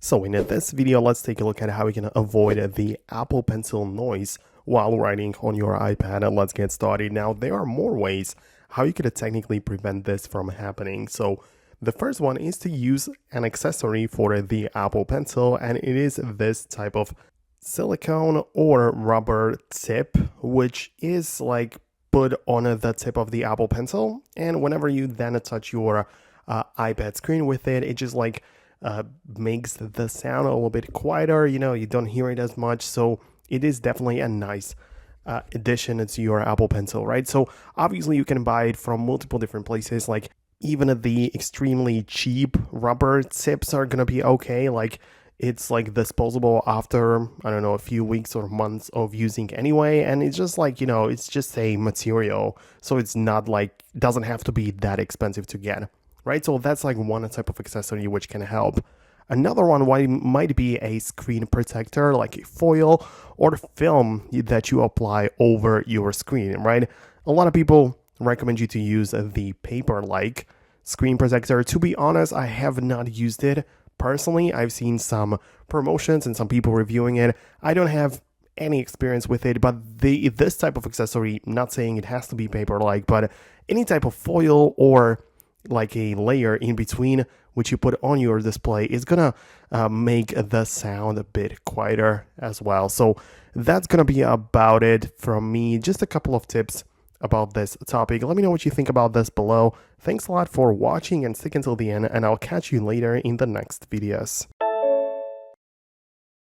So in this video, let's take a look at how we can avoid the Apple Pencil noise while writing on your iPad. And let's get started. Now, there are more ways how you could technically prevent this from happening. So the first one is to use an accessory for the Apple Pencil, and it is this type of silicone or rubber tip, which is like put on the tip of the Apple Pencil. And whenever you then touch your iPad screen with it, it just like makes the sound a little bit quieter. You don't hear it as much. So it is definitely a nice addition to your Apple Pencil, right? So obviously you can buy it from multiple different places. Like even the extremely cheap rubber tips are gonna be okay. Like it's like disposable after, I don't know, a few weeks or months of using anyway. And it's just like, it's just a material. So it's not like, doesn't have to be that expensive to get, right? So that's like one type of accessory which can help. Another one might be a screen protector, like a foil or film that you apply over your screen, right? A lot of people recommend you to use the paper-like screen protector. To be honest, I have not used it personally. I've seen some promotions and some people reviewing it. I don't have any experience with it, but this type of accessory, not saying it has to be paper-like, but any type of foil or like a layer in between which you put on your display is gonna make the sound a bit quieter as well. So that's gonna be about it from me. Just a couple of tips about this topic. Let me know what you think about this below. Thanks a lot for watching and stick until the end, and I'll catch you later in the next videos.